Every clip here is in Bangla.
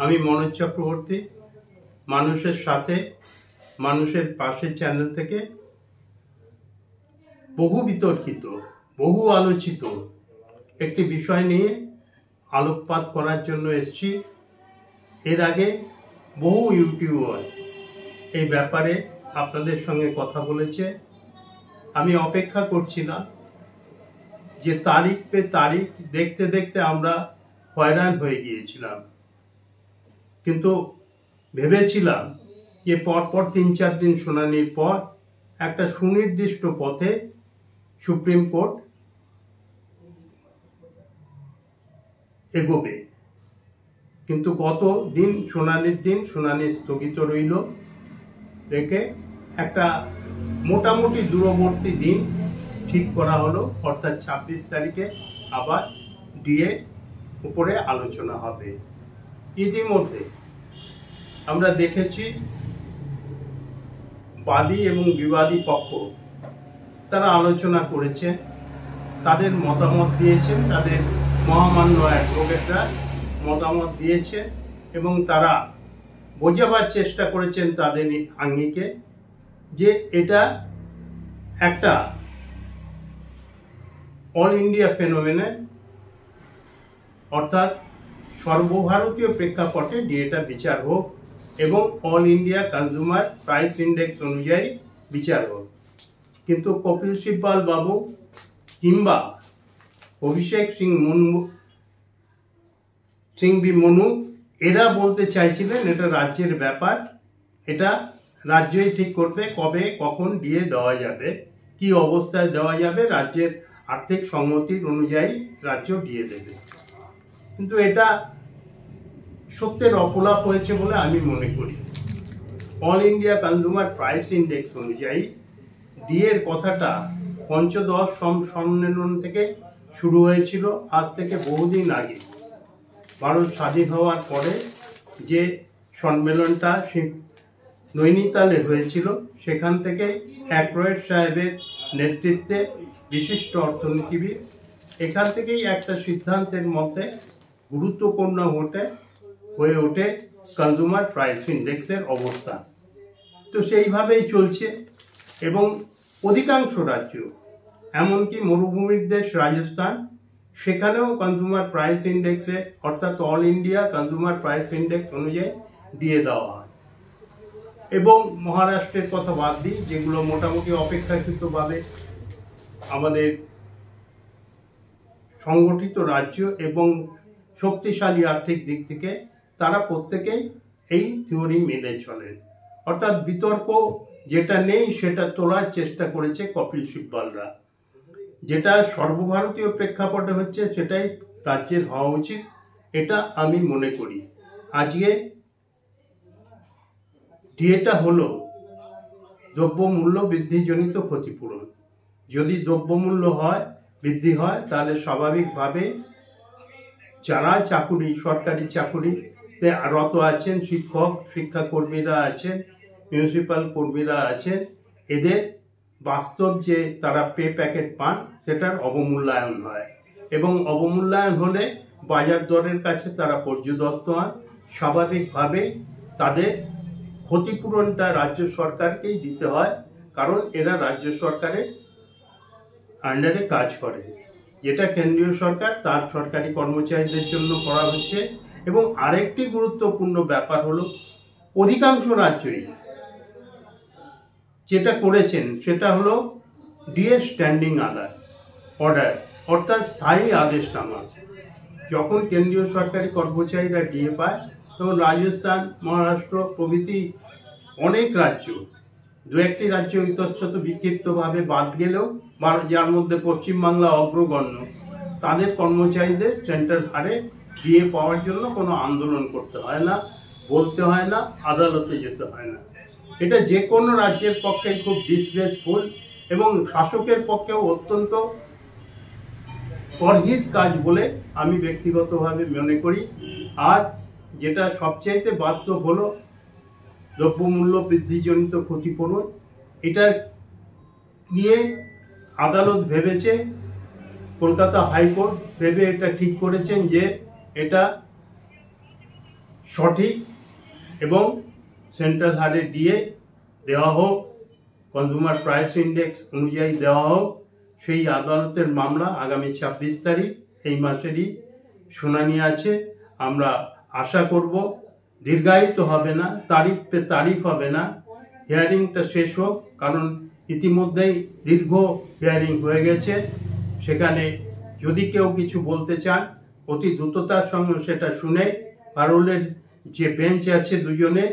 আমি মনোজ চক্রবর্তী, মানুষের সাথে মানুষের পাশে চ্যানেল থেকে বহু বিতর্কিত, বহু আলোচিত একটি বিষয় নিয়ে আলোকপাত করার জন্য এসেছি। এর আগে বহু ইউটিউবার এই ব্যাপারে আপনাদের সঙ্গে কথা বলেছে। আমি অপেক্ষা করছিলাম যে তারিখ পে তারিখ দেখতে দেখতে আমরা হয়রান হয়ে গিয়েছিলাম, কিন্তু ভেবেছিলাম যে পরপর ৩-৪ দিন শুনানির পর একটা সুনির্দিষ্ট পথে সুপ্রিম কোর্ট এগোবে। কিন্তু গত দিন শুনানি স্থগিত রইল, রেখে একটা মোটামুটি দূরবর্তী দিন ঠিক করা হলো, অর্থাৎ ২৬ তারিখে আবার ডিএ উপরে আলোচনা হবে। ইতিমধ্যে আমরা দেখেছি বাদী এবং বিবাদী পক্ষ তারা আলোচনা করেছে, তাদের মতামত দিয়েছেন, তাদের মহামান্য অ্যাডভোকেটরা মতামত দিয়েছে এবং তারা বোঝাবার চেষ্টা করেছেন তাদের আঙ্গিকে যে এটা একটা অল ইন্ডিয়া ফেনোমেনন, অর্থাৎ সর্বভারতীয় প্রেক্ষাপটে ডিএটা বিচার হোক এবং all India consumer price index অনুযায়ী বিচার হোক। কিন্তু কপিল সিব্বাল বাবু কিংবা অভিষেক সিংভি মনু এরা বলতে চাইছিলেন এটা রাজ্যের ব্যাপার, এটা রাজ্যই ঠিক করবে কবে কখন ডিএ দেওয়া যাবে, কি অবস্থায় দেওয়া যাবে, রাজ্যের আর্থিক সংগতির অনুযায়ী রাজ্য ডিএ দেবে। কিন্তু এটা সত্যের অপলাপ হয়েছে বলে আমি মনে করি। All India consumer price index অনুযায়ী ডিএর কথাটা পঞ্চদশ সম্মেলন থেকে শুরু হয়েছিল, আজ থেকে বহুদিন আগে ভারত স্বাধীন হওয়ার পরে যে সম্মেলনটা নৈনিতালে হয়েছিল, সেখান থেকে অ্যাক্রয়েড সাহেবের নেতৃত্বে বিশিষ্ট অর্থনীতিবিদ এখান থেকেই একটা সিদ্ধান্তের মধ্যে গুরুত্বপূর্ণ হয়ে ওঠে কনজিউমার প্রাইস ইন্ডেক্সের অবস্থান। তো সেইভাবেই চলছে এবং অধিকাংশ রাজ্য, এমনকি মরুভূমির দেশ রাজস্থান, সেখানেও কনজিউমার প্রাইস ইন্ডেক্সে অর্থাৎ all India consumer price index অনুযায়ী দিয়ে দেওয়া হয়। এবং মহারাষ্ট্রের কথা বাদ দিই, যেগুলো মোটামুটি অপেক্ষাকৃতভাবে আমাদের সংগঠিত রাজ্য এবং শক্তিশালী আর্থিক দিক থেকে, তারা প্রত্যেকেই এই থিওরি মেনে চলেন। অর্থাৎ বিতর্ক যেটা নেই সেটা তোলার চেষ্টা করেছে কপিল সিব্বালরা। যেটা সর্বভারতীয় প্রেক্ষাপটে হচ্ছে সেটাই রাজ্যের হওয়া উচিত, এটা আমি মনে করি। আজকে ডিএটা হলো দ্রব্যমূল্য বৃদ্ধিজনিত ক্ষতিপূরণ। যদি দ্রব্যমূল্য বৃদ্ধি হয় তাহলে স্বাভাবিকভাবে যারা সরকারি চাকুরিতে রত আছেন, শিক্ষক শিক্ষাকর্মীরা আছেন, মিউনিসিপ্যাল কর্মীরা আছেন, এদের বাস্তব যে তারা পে প্যাকেট পান সেটার অবমূল্যায়ন হয় এবং অবমূল্যায়ন হলে বাজার দরের কাছে তারা পর্যদস্ত হন। স্বাভাবিকভাবেই তাদের ক্ষতিপূরণটা রাজ্য সরকারকেই দিতে হয়, কারণ এরা রাজ্য সরকারের আন্ডারে কাজ করে, যেটা কেন্দ্রীয় সরকার তার সরকারি কর্মচারীদের জন্য করা হচ্ছে। এবং আরেকটি গুরুত্বপূর্ণ ব্যাপার হলো অধিকাংশ রাজ্যই যেটা করেছেন সেটা হলো ডিএ স্ট্যান্ডিং অর্ডার, অর্থাৎ স্থায়ী আদেশনামা। যখন কেন্দ্রীয় সরকারি কর্মচারীরা ডিএ পায় তখন রাজস্থান, মহারাষ্ট্র প্রভৃতি অনেক রাজ্য, দু একটি রাজ্য ইতস্তত বিক্ষিপ্তভাবে বাদ গেলেও, যার মধ্যে পশ্চিমবাংলা অগ্রগণ্য, তাদের কর্মচারীদের সেন্ট্রাল হারে ডিএ পাওয়ার জন্য কোনো আন্দোলন করতে হয় না, বলতে হয় না, আদালতে যেতে হয় না। এটা যে কোনো রাজ্যের পক্ষে খুব ডিসগ্রেসফুল এবং শাসকের পক্ষেও অত্যন্ত গর্হিত কাজ বলে আমি ব্যক্তিগতভাবে মনে করি। আর যেটা সবচাইতে বাস্তব হলো দ্রব্যমূল্য বৃদ্ধিজনিত ক্ষতিপূরণ, এটা নিয়ে আদালত ভেবেছে, কলকাতা হাইকোর্ট ভেবে এটা ঠিক করেছেন যে এটা সঠিক এবং সেন্ট্রাল হারে ডিএ দেওয়া হোক, কনজিউমার প্রাইস ইন্ডেক্স অনুযায়ী দেওয়া হোক। সেই আদালতের মামলা আগামী 26 তারিখ এই মাসেরই শুনানি আছে। আমরা আশা করব দীর্ঘায়িত হবে না, তারিখ পে তারিখ হবে না, হিয়ারিংটা শেষ হোক। কারণ ইতিমধ্যেই দীর্ঘ হিয়ারিং হয়ে গেছে। সেখানে যদি কেউ কিছু বলতে চান অতি দ্রুততার সঙ্গে সেটা শুনে প্যারোলের যে বেঞ্চ আছে দুজনে,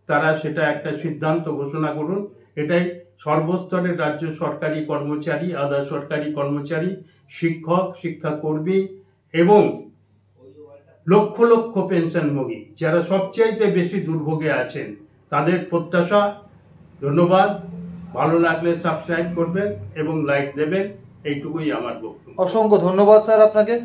তারা সেটা একটা সিদ্ধান্ত ঘোষণা করুন। এটাই সর্বস্তরের রাজ্য সরকারি কর্মচারী, আধা সরকারি কর্মচারী, শিক্ষক, শিক্ষাকর্মী এবং লক্ষ লক্ষ পেনশনভোগী যারা সবচাইতে বেশি দুর্ভোগে আছেন তাদের প্রত্যাশা। ধন্যবাদ। ভালো লাগলে সাবস্ক্রাইব করবেন এবং লাইক দেবেন, এইটুকুই আমার বক্তব্য। অসংখ্য ধন্যবাদ স্যার আপনাকে।